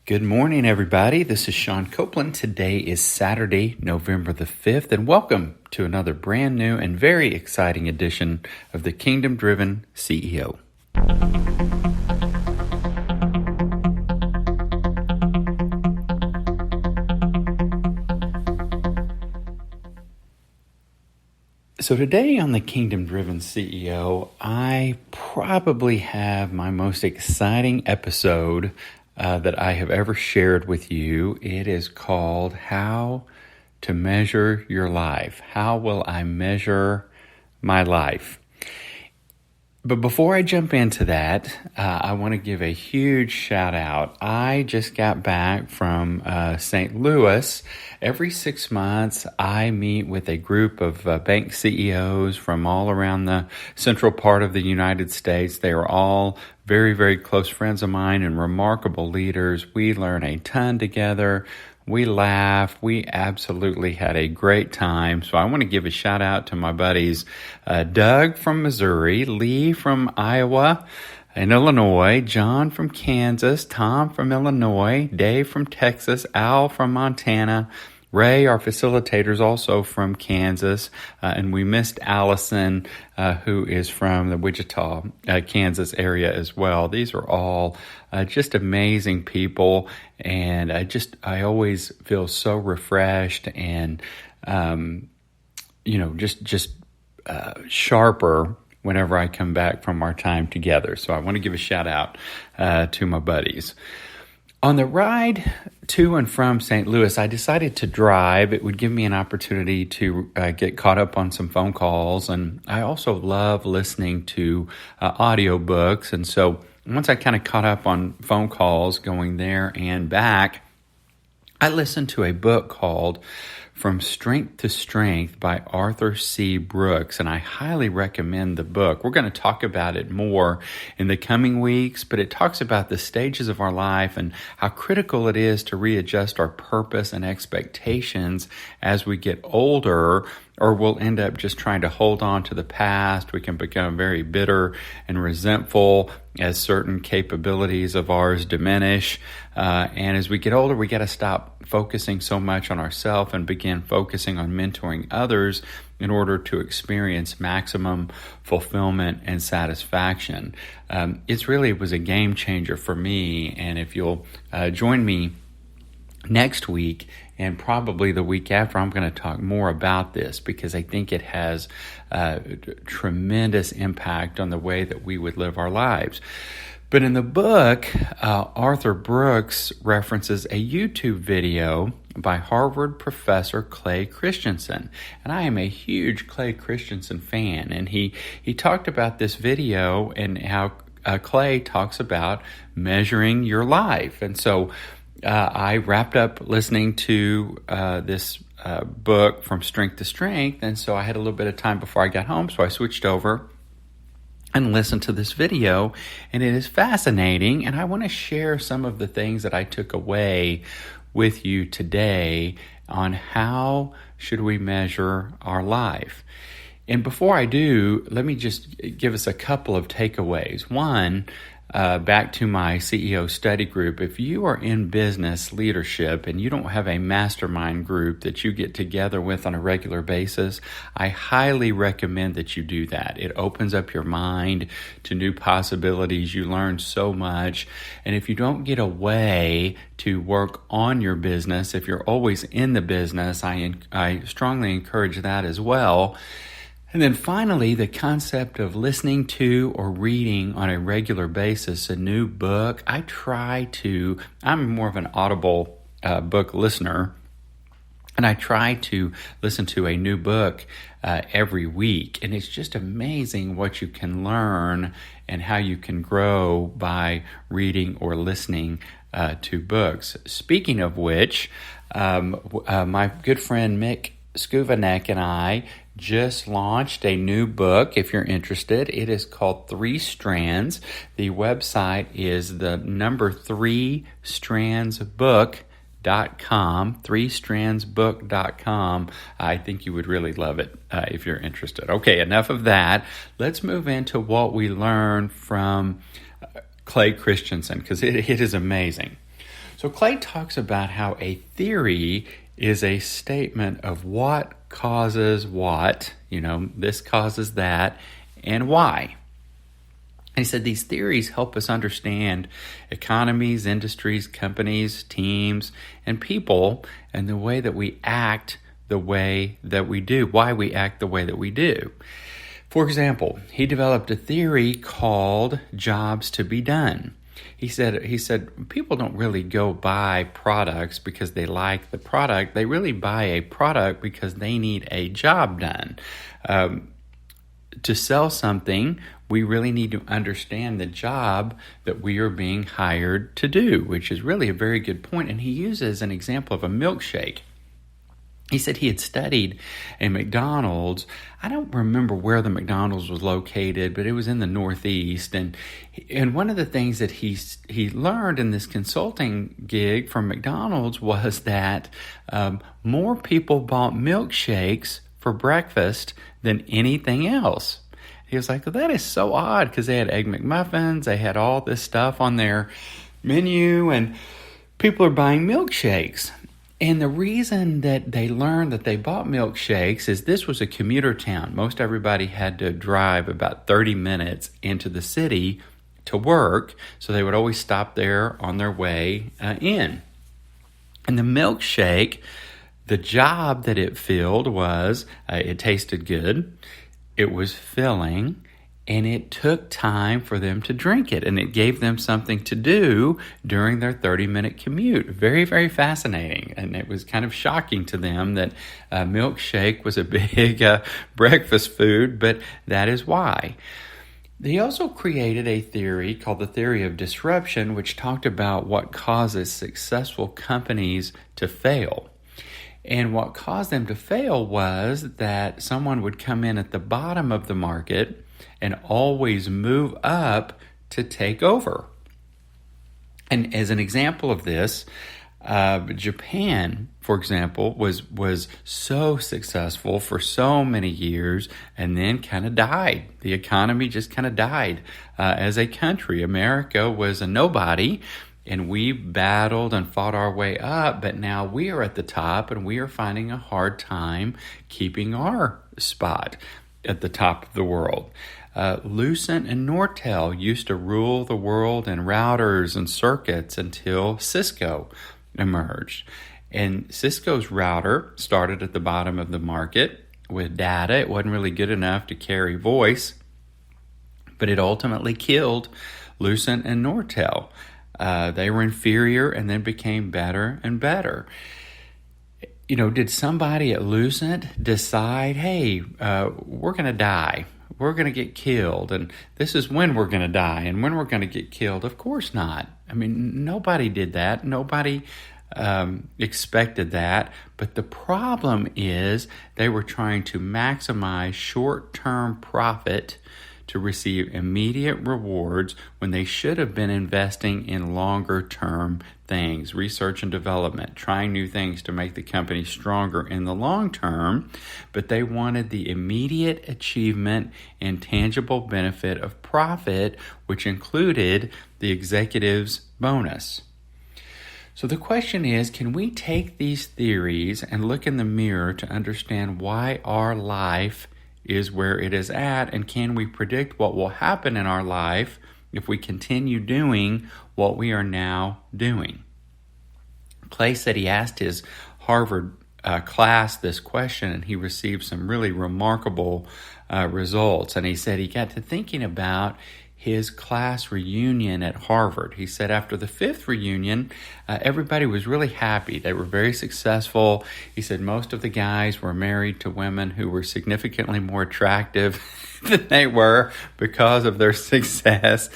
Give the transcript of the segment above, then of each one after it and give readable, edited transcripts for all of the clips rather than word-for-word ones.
Good morning, everybody. This is Sean Copeland. Today is Saturday, November the 5th, and welcome to another brand new and very exciting edition of the Kingdom Driven CEO. So today on the Kingdom Driven CEO, I probably have my most exciting episode that I have ever shared with you. It is called How to Measure Your Life. How will I measure my life? But before I jump into that, I want to give a huge shout out. I just got back from St. Louis. Every 6 months, I meet with a group of bank CEOs from all around the central part of the United States. They are all very, very close friends of mine and remarkable leaders. We learn a ton together. We laughed. We absolutely had a great time. So I want to give a shout out to my buddies, Doug from Missouri, Lee from Iowa and Illinois, John from Kansas, Tom from Illinois, Dave from Texas, Al from Montana, Ray, our facilitator, is also from Kansas, and we missed Allison, who is from the Wichita, Kansas area as well. These are all just amazing people, and I always feel so refreshed and sharper whenever I come back from our time together. So I want to give a shout out to my buddies. On the ride to and from St. Louis, I decided to drive. It would give me an opportunity to get caught up on some phone calls, and I also love listening to audiobooks. And so once I kind of caught up on phone calls going there and back, I listened to a book called From Strength to Strength by Arthur C. Brooks, and I highly recommend the book. We're going to talk about it more in the coming weeks, but it talks about the stages of our life and how critical it is to readjust our purpose and expectations as we get older, or we'll end up just trying to hold on to the past. We can become very bitter and resentful as certain capabilities of ours diminish. And as we get older, we got to stop focusing so much on ourselves and begin focusing on mentoring others in order to experience maximum fulfillment and satisfaction. It was a game changer for me. And if you'll join me next week and probably the week after, I'm going to talk more about this because I think it has tremendous impact on the way that we would live our lives. But in the book, Arthur Brooks references a YouTube video by Harvard professor Clay Christensen. And I am a huge Clay Christensen fan. And he talked about this video and how Clay talks about measuring your life. And so I wrapped up listening to this book From Strength to Strength. And so I had a little bit of time before I got home. So I switched over and listen to this video, and it is fascinating, and I want to share some of the things that I took away with you today on how should we measure our life. And before I do, let me just give us a couple of takeaways. One, back to my CEO study group, if you are in business leadership and you don't have a mastermind group that you get together with on a regular basis, I highly recommend that you do that. It opens up your mind to new possibilities. You learn so much. And if you don't get a way to work on your business, if you're always in the business, I strongly encourage that as well. And then finally, the concept of listening to or reading on a regular basis a new book. I'm more of an Audible book listener, and I try to listen to a new book every week. And it's just amazing what you can learn and how you can grow by reading or listening to books. Speaking of which, my good friend Mick Skuvanek and I just launched a new book. If you're interested, it is called 3 Strands. The website is the number 3strandsbook.com, 3strandsbook.com. I think you would really love it if you're interested. Okay, enough of that. Let's move into what we learned from Clay Christensen, because it is amazing. So Clay talks about how a theory is a statement of what causes what, this causes that, and why. And he said these theories help us understand economies, industries, companies, teams, and people, and the way that we act the way that we do, why we act the way that we do. For example, he developed a theory called jobs to be done. He said people don't really go buy products because they like the product. They really buy a product because they need a job done. To sell something, we really need to understand the job that we are being hired to do, which is really a very good point. And he uses an example of a milkshake. He said he had studied a McDonald's. I don't remember where the McDonald's was located, but it was in the Northeast. And one of the things that he learned in this consulting gig from McDonald's was that more people bought milkshakes for breakfast than anything else. He was like, well, that is so odd, because they had Egg McMuffins, they had all this stuff on their menu, and people are buying milkshakes. And the reason that they learned that they bought milkshakes is this was a commuter town. Most everybody had to drive about 30 minutes into the city to work, so they would always stop there on their way in. And the milkshake, the job that it filled was, it tasted good, it was filling, and it took time for them to drink it, and it gave them something to do during their 30-minute commute. Very, very fascinating, and it was kind of shocking to them that a milkshake was a big breakfast food, but that is why. He also created a theory called the theory of disruption, which talked about what causes successful companies to fail. And what caused them to fail was that someone would come in at the bottom of the market and always move up to take over. And as an example of this, Japan, for example, was so successful for so many years and then kind of died. The economy just kind of died as a country. America was a nobody, and we battled and fought our way up, but now we are at the top, and we are finding a hard time keeping our spot at the top of the world. Lucent and Nortel used to rule the world in routers and circuits until Cisco emerged. And Cisco's router started at the bottom of the market with data. It wasn't really good enough to carry voice, but it ultimately killed Lucent and Nortel. They were inferior and then became better and better. Did somebody at Lucent decide, hey, we're going to die? We're going to get killed, and this is when we're going to die and when we're going to get killed? Of course not. I mean, nobody did that. Nobody expected that. But the problem is they were trying to maximize short-term profit to receive immediate rewards when they should have been investing in longer-term things, research and development, trying new things to make the company stronger in the long term, but they wanted the immediate achievement and tangible benefit of profit, which included the executive's bonus. So the question is, can we take these theories and look in the mirror to understand why our life is where it is at, and can we predict what will happen in our life if we continue doing what we are now doing? Clay said he asked his Harvard class this question, and he received some really remarkable results. And he said he got to thinking about his class reunion at Harvard. He said after the fifth reunion, everybody was really happy. They were very successful. He said most of the guys were married to women who were significantly more attractive than they were because of their success.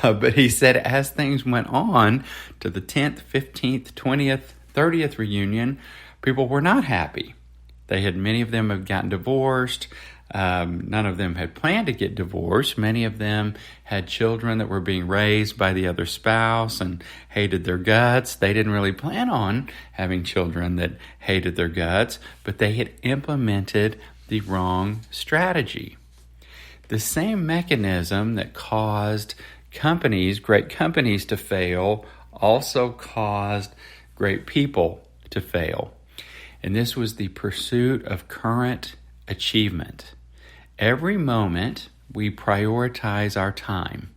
But he said as things went on to the 10th, 15th, 20th, 30th reunion, people were not happy. Many of them had gotten divorced. None of them had planned to get divorced. Many of them had children that were being raised by the other spouse and hated their guts. They didn't really plan on having children that hated their guts, but they had implemented the wrong strategy. The same mechanism that caused great companies to fail, also caused great people to fail. And this was the pursuit of current achievement. Every moment we prioritize our time.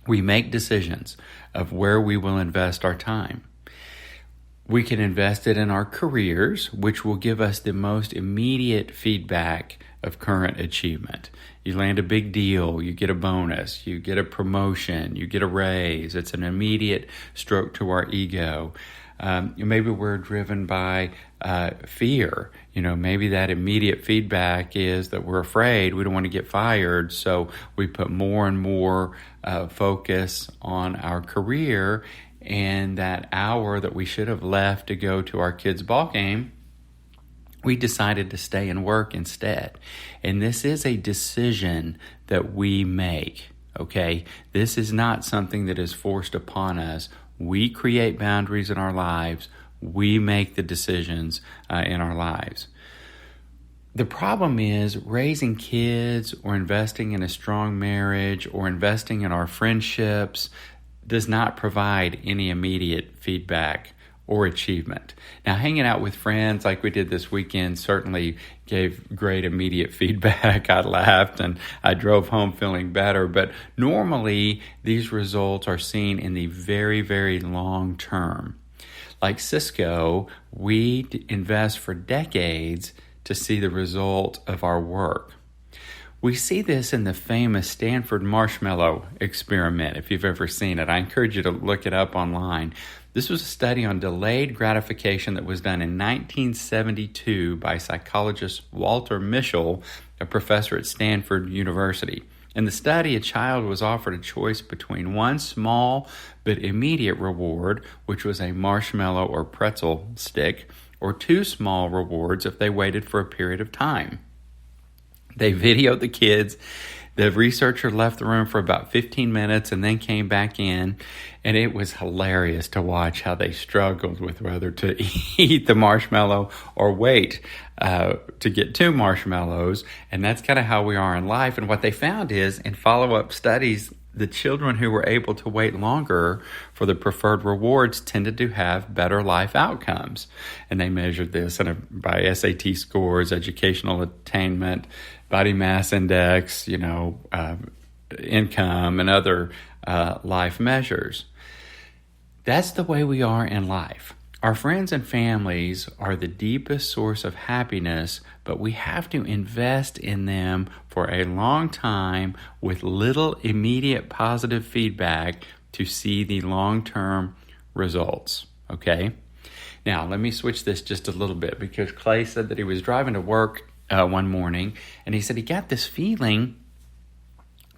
We make decisions of where we will invest our time. We can invest it in our careers, which will give us the most immediate feedback of current achievement. You land a big deal, you get a bonus, you get a promotion, you get a raise. It's an immediate stroke to our ego. Maybe we're driven by fear. Maybe that immediate feedback is that we're afraid, we don't want to get fired, so we put more and more focus on our career, and that hour that we should have left to go to our kids' ball game, we decided to stay and work instead. And this is a decision that we make, okay? This is not something that is forced upon us. We create boundaries in our lives. We make the decisions in our lives. The problem is raising kids or investing in a strong marriage or investing in our friendships does not provide any immediate feedback or achievement. Now, hanging out with friends like we did this weekend certainly gave great immediate feedback. I laughed and I drove home feeling better. But normally, these results are seen in the very, very long term. Like Cisco, we invest for decades to see the result of our work. We see this in the famous Stanford marshmallow experiment, if you've ever seen it. I encourage you to look it up online. This was a study on delayed gratification that was done in 1972 by psychologist Walter Mischel, a professor at Stanford University. In the study, a child was offered a choice between one small but immediate reward, which was a marshmallow or pretzel stick, or two small rewards if they waited for a period of time. They videoed the kids. The researcher left the room for about 15 minutes and then came back in, and it was hilarious to watch how they struggled with whether to eat the marshmallow or wait to get two marshmallows. And that's kind of how we are in life. And what they found is, in follow-up studies, the children who were able to wait longer for the preferred rewards tended to have better life outcomes. And they measured this by SAT scores, educational attainment, body mass index, income, and other life measures. That's the way we are in life. Our friends and families are the deepest source of happiness, but we have to invest in them for a long time with little immediate positive feedback to see the long-term results, okay? Now, let me switch this just a little bit, because Clay said that he was driving to work one morning, and he said he got this feeling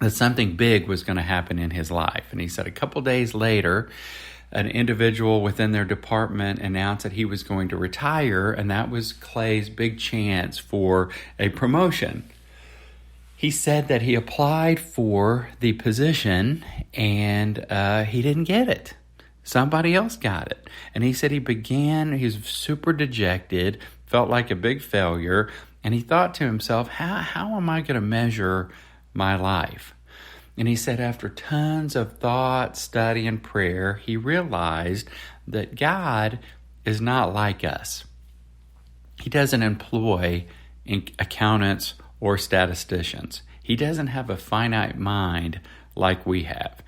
that something big was going to happen in his life. And he said a couple days later, an individual within their department announced that he was going to retire, and that was Clay's big chance for a promotion. He said that he applied for the position and he didn't get it. Somebody else got it. And he said he was super dejected, felt like a big failure, and he thought to himself, how am I going to measure my life? And he said after tons of thought, study, and prayer, he realized that God is not like us. He doesn't employ accountants or statisticians. He doesn't have a finite mind like we have.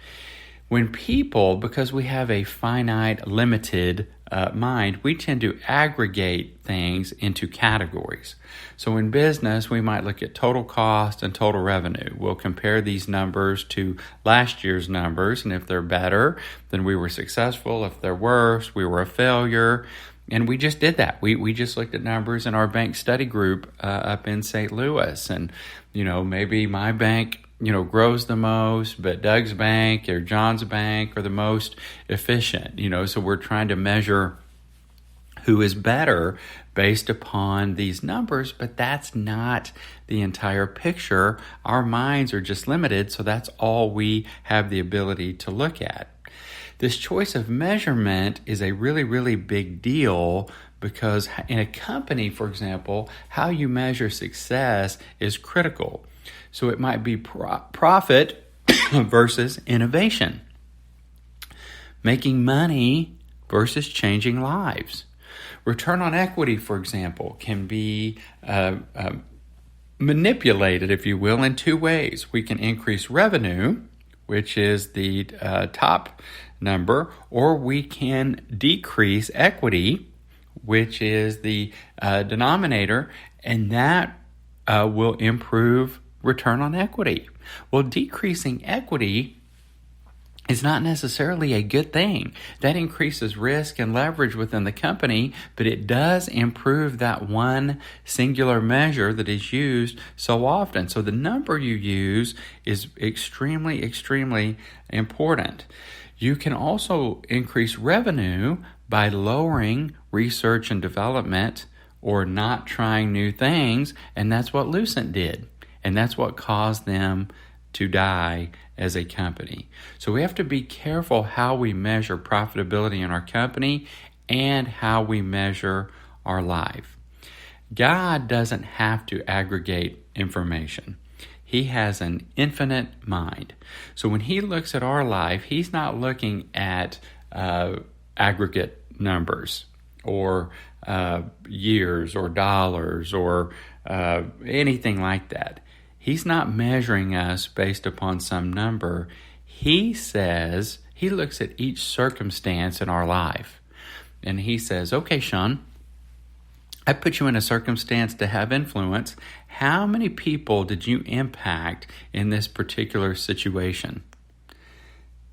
When people, because we have a finite, limited mind, we tend to aggregate things into categories. So in business, we might look at total cost and total revenue. We'll compare these numbers to last year's numbers, and if they're better, then we were successful. If they're worse, we were a failure. And we just did that. We just looked at numbers in our bank study group up in St. Louis. And, maybe my bank, grows the most, but Doug's bank or John's bank are the most efficient, so we're trying to measure who is better based upon these numbers, but that's not the entire picture. Our minds are just limited, so that's all we have the ability to look at. This choice of measurement is a really, really big deal, because in a company, for example, how you measure success is critical. So it might be profit versus innovation. making money versus changing lives. Return on equity, for example, can be manipulated, if you will, in two ways. We can increase revenue, which is the top number, or we can decrease equity, which is the denominator, and that will improve return on equity. Well, decreasing equity is not necessarily a good thing. That increases risk and leverage within the company, but it does improve that one singular measure that is used so often. So the number you use is extremely, extremely important. You can also increase revenue by lowering research and development or not trying new things, and that's what Lucent did. And that's what caused them to die as a company. So we have to be careful how we measure profitability in our company and how we measure our life. God doesn't have to aggregate information. He has an infinite mind. So when he looks at our life, he's not looking at aggregate numbers or years or dollars or anything like that. He's not measuring us based upon some number. He says, he looks at each circumstance in our life. And he says, okay, Sean, I put you in a circumstance to have influence. How many people did you impact in this particular situation?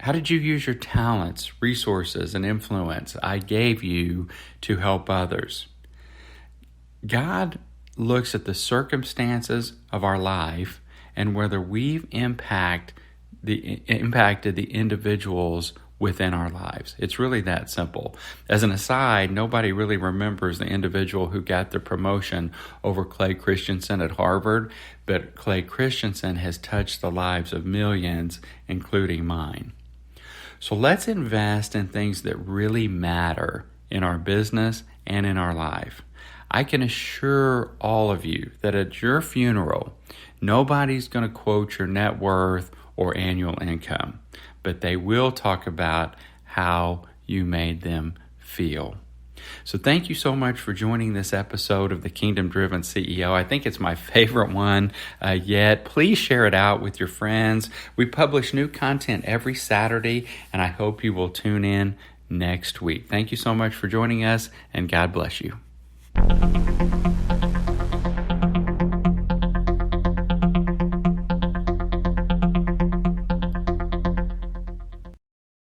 How did you use your talents, resources, and influence I gave you to help others? God looks at the circumstances of our life and whether we've impacted the individuals within our lives. It's really that simple. As an aside, nobody really remembers the individual who got the promotion over Clay Christensen at Harvard, but Clay Christensen has touched the lives of millions, including mine. So let's invest in things that really matter in our business and in our life. I can assure all of you that at your funeral, nobody's going to quote your net worth or annual income, but they will talk about how you made them feel. So thank you so much for joining this episode of the Kingdom Driven CEO. I think it's my favorite one yet. Please share it out with your friends. We publish new content every Saturday, and I hope you will tune in next week. Thank you so much for joining us, and God bless you.